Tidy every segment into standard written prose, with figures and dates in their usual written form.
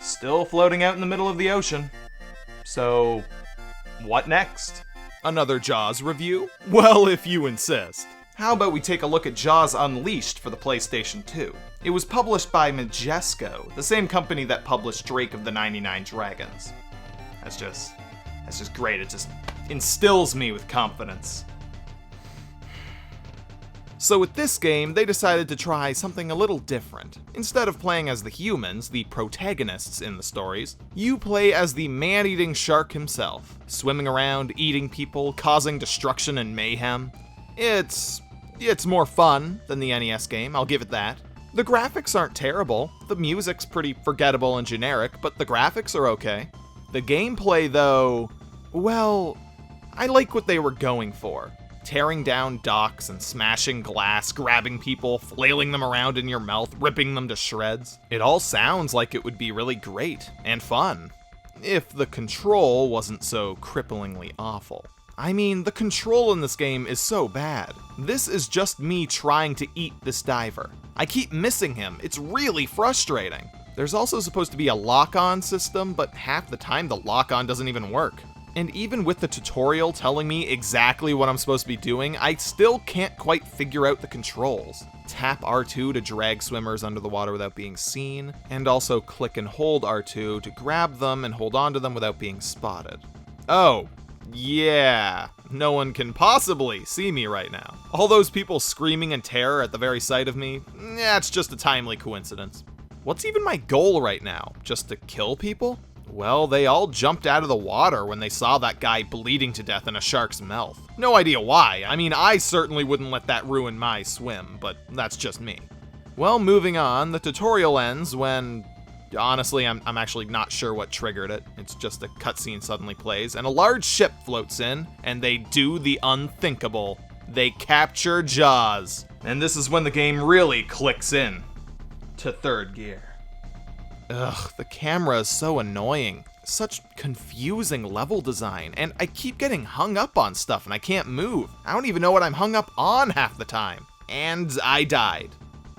Still floating out in the middle of the ocean. So, what next? Another Jaws review? Well, if you insist. How about we take a look at Jaws Unleashed for the PlayStation 2? It was published by Majesco, the same company that published Drake of the 99 Dragons. That's just great. It just instills me with confidence. So with this game, they decided to try something a little different. Instead of playing as the humans, the protagonists in the stories, you play as the man-eating shark himself, swimming around, eating people, causing destruction and mayhem. It's more fun than the NES game, I'll give it that. The graphics aren't terrible, the music's pretty forgettable and generic, but the graphics are okay. The gameplay though, well, I like what they were going for. Tearing down docks and smashing glass, grabbing people, flailing them around in your mouth, ripping them to shreds. It all sounds like it would be really great and fun, if the control wasn't so cripplingly awful. I mean, the control in this game is so bad. This is just me trying to eat this diver. I keep missing him, it's really frustrating. There's also supposed to be a lock-on system, but half the time the lock-on doesn't even work. And even with the tutorial telling me exactly what I'm supposed to be doing, I still can't quite figure out the controls. Tap R2 to drag swimmers under the water without being seen, and also click and hold R2 to grab them and hold onto them without being spotted. Oh, yeah, no one can possibly see me right now. All those people screaming in terror at the very sight of me, it's just a timely coincidence. What's even my goal right now? Just to kill people? Well, they all jumped out of the water when they saw that guy bleeding to death in a shark's mouth. No idea why. I mean, I certainly wouldn't let that ruin my swim, but that's just me. Well, moving on, the tutorial ends when... Honestly, I'm actually not sure what triggered it. It's just a cutscene suddenly plays, and a large ship floats in, and they do the unthinkable. They capture Jaws. And this is when the game really clicks in to third gear. Ugh, the camera is so annoying. Such confusing level design, and I keep getting hung up on stuff and I can't move. I don't even know what I'm hung up on half the time. And I died.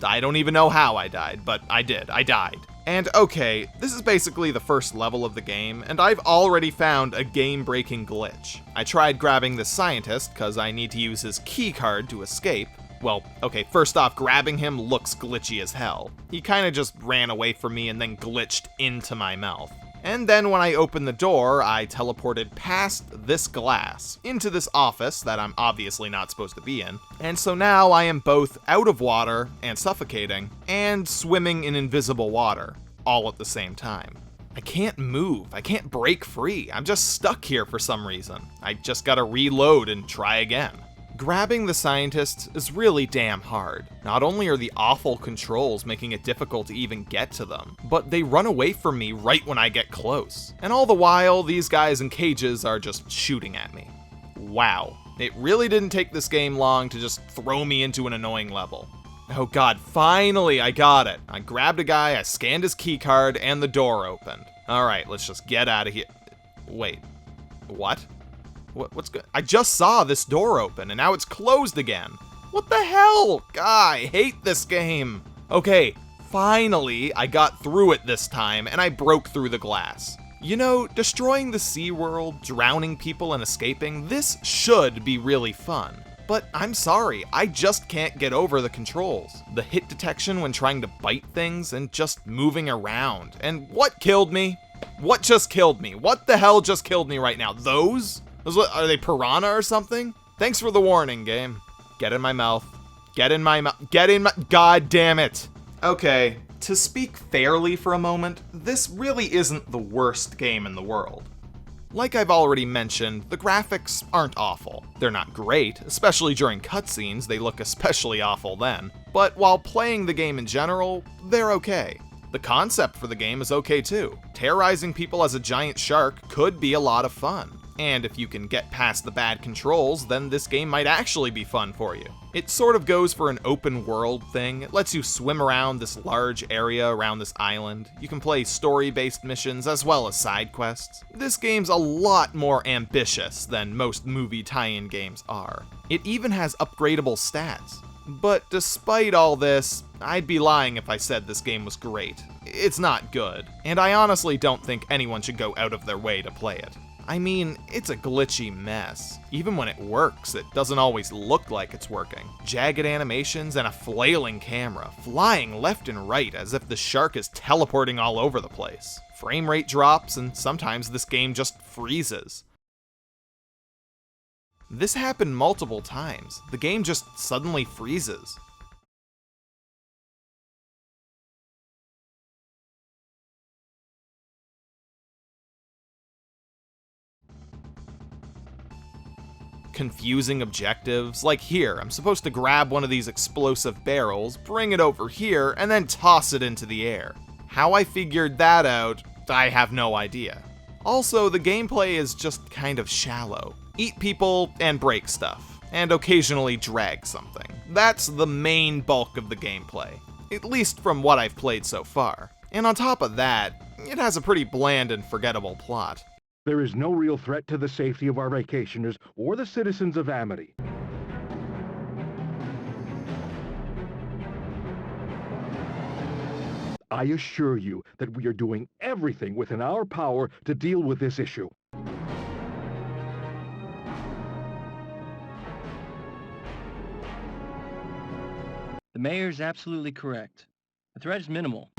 I don't even know how I died, but I did. I died. And okay, this is basically the first level of the game, and I've already found a game-breaking glitch. I tried grabbing the scientist, because I need to use his key card to escape. Well, okay, first off, grabbing him looks glitchy as hell. He kinda just ran away from me and then glitched into my mouth. And then when I opened the door, I teleported past this glass, into this office that I'm obviously not supposed to be in. And so now I am both out of water and suffocating, and swimming in invisible water, all at the same time. I can't move, I can't break free, I'm just stuck here for some reason. I just gotta reload and try again. Grabbing the scientists is really damn hard. Not only are the awful controls making it difficult to even get to them, but they run away from me right when I get close. And all the while, these guys in cages are just shooting at me. Wow. It really didn't take this game long to just throw me into an annoying level. Oh god, finally I got it. I grabbed a guy, I scanned his keycard, and the door opened. Alright, let's just get out of here. Wait, what? What's good? I just saw this door open, and now it's closed again. What the hell? I hate this game. Okay, finally, I got through it this time, and I broke through the glass. You know, destroying the SeaWorld, drowning people and escaping, this should be really fun. But I'm sorry, I just can't get over the controls. The hit detection when trying to bite things, and just moving around. And what killed me? What just killed me? What the hell just killed me right now? Those? Are they piranha or something? Thanks for the warning, game. Get in my mouth. Get in my mouth. Get in my... God damn it. Okay, to speak fairly for a moment, this really isn't the worst game in the world. Like I've already mentioned, the graphics aren't awful. They're not great, especially during cutscenes, they look especially awful then. But while playing the game in general, they're okay. The concept for the game is okay too. Terrorizing people as a giant shark could be a lot of fun. And if you can get past the bad controls, then this game might actually be fun for you. It sort of goes for an open world thing. It lets you swim around this large area around this island. You can play story-based missions as well as side quests. This game's a lot more ambitious than most movie tie-in games are. It even has upgradable stats. But despite all this, I'd be lying if I said this game was great. It's not good, and I honestly don't think anyone should go out of their way to play it. I mean, it's a glitchy mess. Even when it works, it doesn't always look like it's working. Jagged animations and a flailing camera, flying left and right as if the shark is teleporting all over the place. Frame rate drops, and sometimes this game just freezes. This happened multiple times. The game just suddenly freezes. Confusing objectives, like here, I'm supposed to grab one of these explosive barrels, bring it over here, and then toss it into the air. How I figured that out, I have no idea. Also, the gameplay is just kind of shallow. Eat people and break stuff, and occasionally drag something. That's the main bulk of the gameplay, at least from what I've played so far. And on top of that, it has a pretty bland and forgettable plot. There is no real threat to the safety of our vacationers or the citizens of Amity. I assure you that we are doing everything within our power to deal with this issue. The mayor is absolutely correct. The threat is minimal.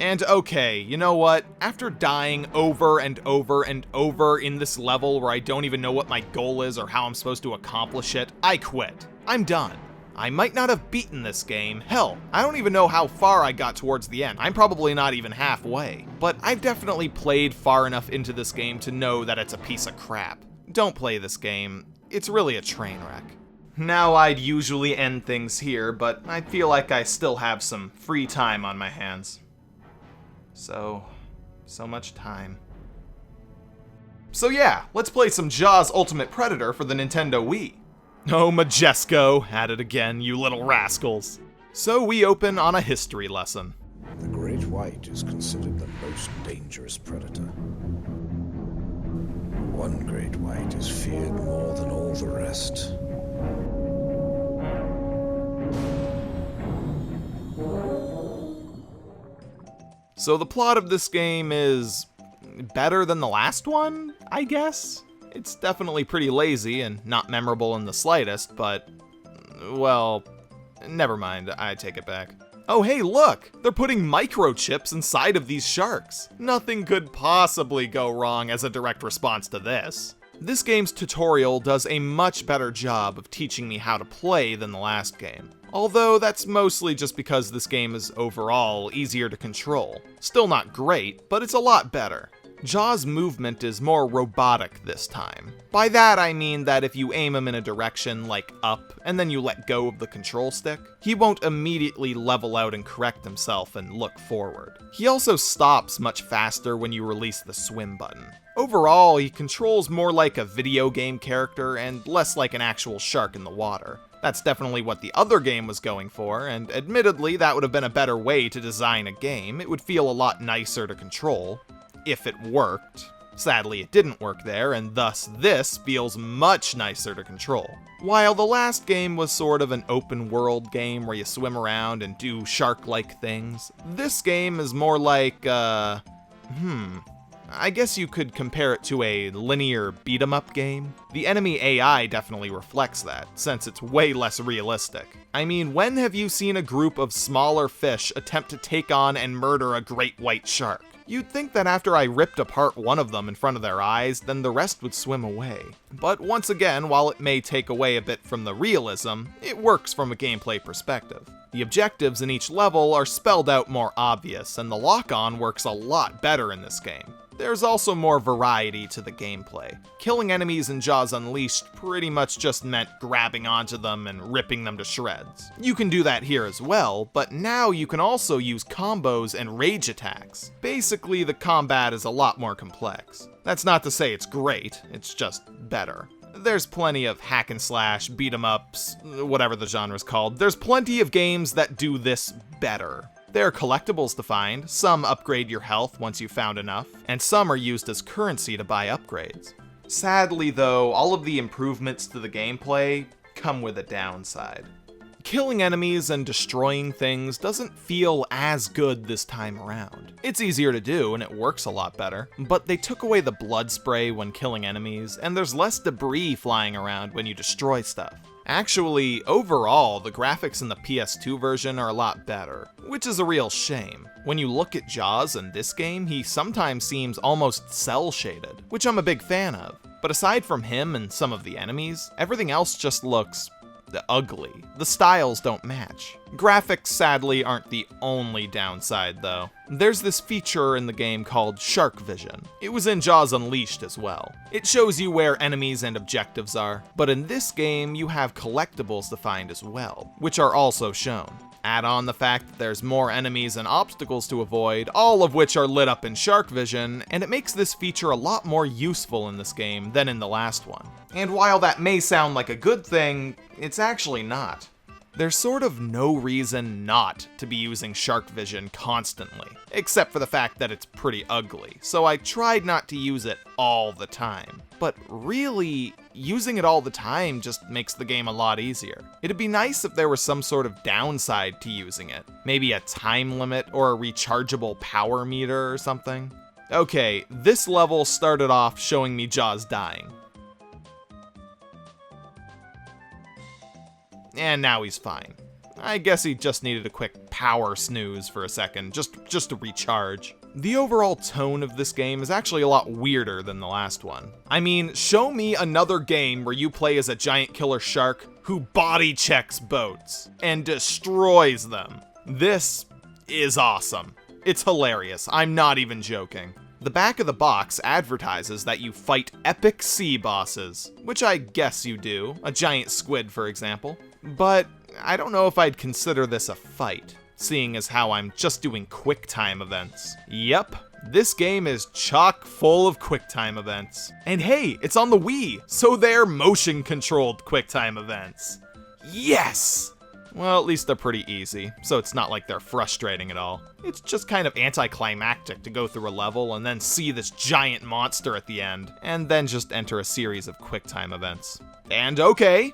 And okay, you know what? After dying over and over and over in this level where I don't even know what my goal is or how I'm supposed to accomplish it, I quit. I'm done. I might not have beaten this game. Hell, I don't even know how far I got towards the end. I'm probably not even halfway. But I've definitely played far enough into this game to know that it's a piece of crap. Don't play this game. It's really a train wreck. Now, I'd usually end things here, but I feel like I still have some free time on my hands. So much time. So yeah, let's play some Jaws Ultimate Predator for the Nintendo Wii. Oh, Majesco, at it again, you little rascals. So we open on a history lesson. The great white is considered the most dangerous predator. One great white is feared more than all the rest. So the plot of this game is better than the last one, I guess? It's definitely pretty lazy and not memorable in the slightest, but, well, never mind, I take it back. Oh hey, look! They're putting microchips inside of these sharks. Nothing could possibly go wrong as a direct response to this. This game's tutorial does a much better job of teaching me how to play than the last game. Although that's mostly just because this game is overall easier to control. Still not great, but it's a lot better. Jaws' movement is more robotic this time. By that I mean that if you aim him in a direction like up, and then you let go of the control stick, he won't immediately level out and correct himself and look forward. He also stops much faster when you release the swim button. Overall, he controls more like a video game character and less like an actual shark in the water. That's definitely what the other game was going for, and admittedly that would have been a better way to design a game. It would feel a lot nicer to control. If it worked. Sadly, it didn't work there, and thus this feels much nicer to control. While the last game was sort of an open world game where you swim around and do shark-like things, this game is more like, I guess you could compare it to a linear beat-em-up game. The enemy AI definitely reflects that, since it's way less realistic. I mean, when have you seen a group of smaller fish attempt to take on and murder a great white shark? You'd think that after I ripped apart one of them in front of their eyes, then the rest would swim away. But once again, while it may take away a bit from the realism, it works from a gameplay perspective. The objectives in each level are spelled out more obvious, and the lock-on works a lot better in this game. There's also more variety to the gameplay. Killing enemies in Jaws Unleashed pretty much just meant grabbing onto them and ripping them to shreds. You can do that here as well, but now you can also use combos and rage attacks. Basically, the combat is a lot more complex. That's not to say it's great, it's just better. There's plenty of hack and slash, beat 'em ups, whatever the genre's called. There's plenty of games that do this better. There are collectibles to find, some upgrade your health once you've found enough, and some are used as currency to buy upgrades. Sadly though, all of the improvements to the gameplay come with a downside. Killing enemies and destroying things doesn't feel as good this time around. It's easier to do and it works a lot better, but they took away the blood spray when killing enemies, and there's less debris flying around when you destroy stuff. Actually, overall, the graphics in the PS2 version are a lot better, which is a real shame. When you look at Jaws in this game, he sometimes seems almost cel-shaded, which I'm a big fan of. But aside from him and some of the enemies, everything else just looks ugly. The styles don't match. Graphics, sadly, aren't the only downside, though. There's this feature in the game called Shark Vision. It was in Jaws Unleashed as well. It shows you where enemies and objectives are, but in this game, you have collectibles to find as well, which are also shown. Add on the fact that there's more enemies and obstacles to avoid, all of which are lit up in Shark Vision, and it makes this feature a lot more useful in this game than in the last one. And while that may sound like a good thing, it's actually not. There's sort of no reason not to be using Shark Vision constantly, except for the fact that it's pretty ugly, so I tried not to use it all the time. But really, using it all the time just makes the game a lot easier. It'd be nice if there was some sort of downside to using it. Maybe a time limit or a rechargeable power meter or something. Okay, this level started off showing me Jaws dying. And now he's fine. I guess he just needed a quick power snooze for a second, just to recharge. The overall tone of this game is actually a lot weirder than the last one. I mean, show me another game where you play as a giant killer shark who body checks boats and destroys them. This is awesome. It's hilarious. I'm not even joking. The back of the box advertises that you fight epic sea bosses, which I guess you do, a giant squid for example. But I don't know if I'd consider this a fight, seeing as how I'm just doing QuickTime events. Yep, this game is chock full of QuickTime events. And hey, it's on the Wii, so they're motion-controlled QuickTime events. Yes! Well, at least they're pretty easy, so it's not like they're frustrating at all. It's just kind of anticlimactic to go through a level and then see this giant monster at the end, and then just enter a series of QuickTime events. And okay,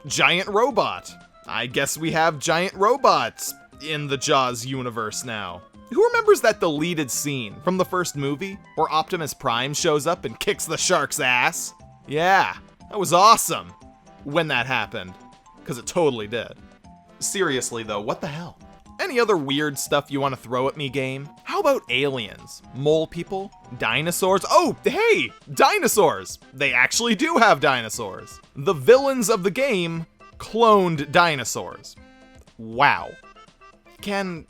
giant robot. I guess we have giant robots in the Jaws universe now. Who remembers that deleted scene from the first movie where Optimus Prime shows up and kicks the shark's ass? Yeah, that was awesome when that happened, because it totally did. Seriously though, what the hell? Any other weird stuff you want to throw at me, game? How about aliens? Mole people? Dinosaurs? Oh, hey! Dinosaurs! They actually do have dinosaurs. The villains of the game cloned dinosaurs. Wow. Can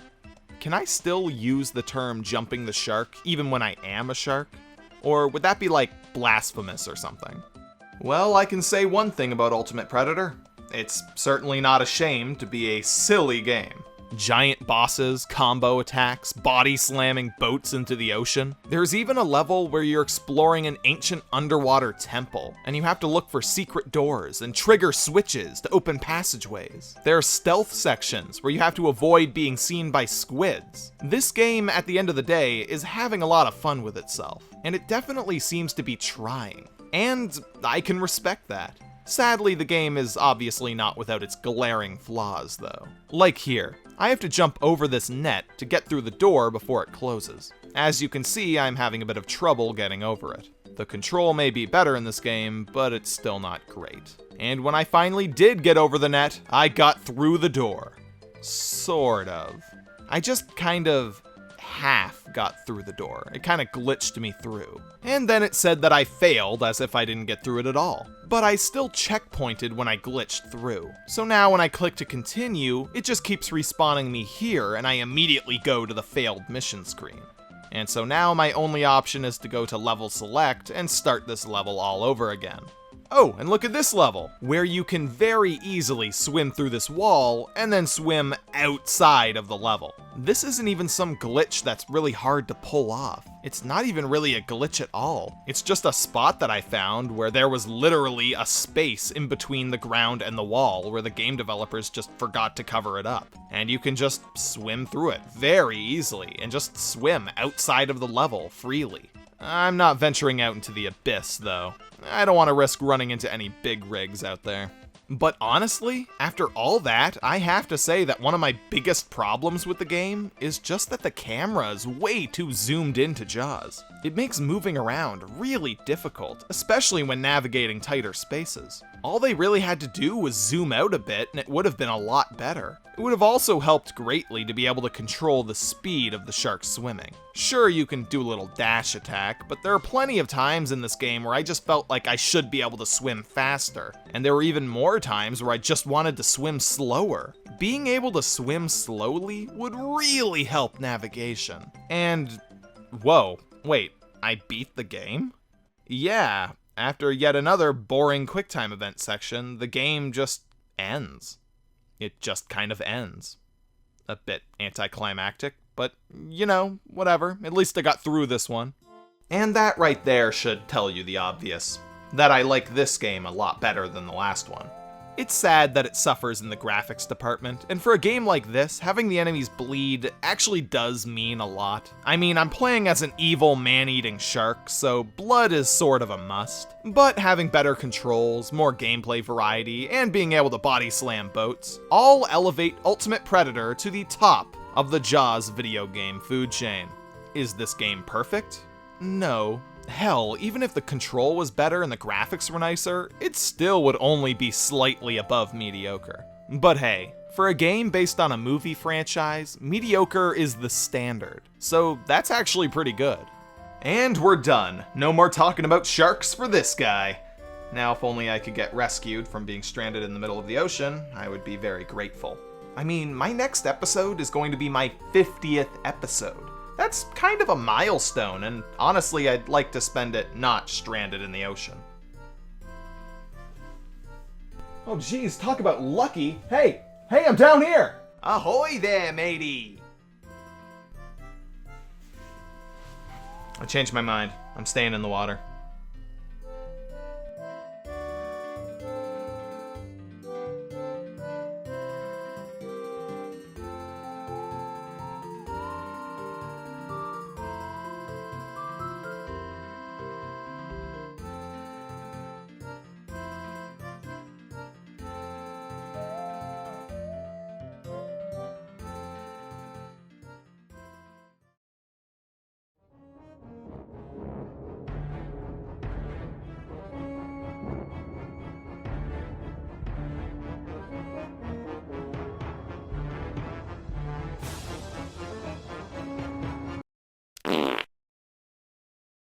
I still use the term jumping the shark even when I am a shark? Or would that be like blasphemous or something? Well, I can say one thing about Ultimate Predator. It's certainly not ashamed to be a silly game. Giant bosses, combo attacks, body slamming boats into the ocean. There's even a level where you're exploring an ancient underwater temple, and you have to look for secret doors and trigger switches to open passageways. There are stealth sections where you have to avoid being seen by squids. This game, at the end of the day, is having a lot of fun with itself, and it definitely seems to be trying. And I can respect that. Sadly, the game is obviously not without its glaring flaws, though. Like here, I have to jump over this net to get through the door before it closes. As you can see, I'm having a bit of trouble getting over it. The control may be better in this game, but it's still not great. And when I finally did get over the net, I got through the door. Sort of. I just kind of half got through the door. It kind of glitched me through. And then it said that I failed, as if I didn't get through it at all. But I still checkpointed when I glitched through. So now when I click to continue, it just keeps respawning me here, and I immediately go to the failed mission screen. And so now my only option is to go to level select and start this level all over again. Oh, and look at this level, where you can very easily swim through this wall and then swim outside of the level. This isn't even some glitch that's really hard to pull off. It's not even really a glitch at all. It's just a spot that I found where there was literally a space in between the ground and the wall where the game developers just forgot to cover it up. And you can just swim through it very easily and just swim outside of the level freely. I'm not venturing out into the abyss, though. I don't want to risk running into any big rigs out there. But honestly, after all that, I have to say that one of my biggest problems with the game is just that the camera is way too zoomed into Jaws. It makes moving around really difficult, especially when navigating tighter spaces. All they really had to do was zoom out a bit and it would have been a lot better. It would have also helped greatly to be able to control the speed of the shark swimming. Sure, you can do a little dash attack, but there are plenty of times in this game where I just felt like I should be able to swim faster, and there were even more times where I just wanted to swim slower. Being able to swim slowly would really help navigation. And, whoa, wait, I beat the game? Yeah, after yet another boring QuickTime event section, the game just ends. It just kind of ends. A bit anticlimactic, but, you know, whatever. At least I got through this one. And that right there should tell you the obvious. That I like this game a lot better than the last one. It's sad that it suffers in the graphics department, and for a game like this, having the enemies bleed actually does mean a lot. I mean, I'm playing as an evil man-eating shark, so blood is sort of a must. But having better controls, more gameplay variety, and being able to body slam boats, all elevate Ultimate Predator to the top of the Jaws video game food chain. Is this game perfect? No. Hell, even if the control was better and the graphics were nicer, it still would only be slightly above mediocre. But hey, for a game based on a movie franchise, mediocre is the standard, so that's actually pretty good. And we're done. No more talking about sharks for this guy. Now, if only I could get rescued from being stranded in the middle of the ocean, I would be very grateful. I mean, my next episode is going to be my 50th episode. That's kind of a milestone, and honestly, I'd like to spend it not stranded in the ocean. Oh geez, talk about lucky. Hey, I'm down here! Ahoy there, matey! I changed my mind. I'm staying in the water.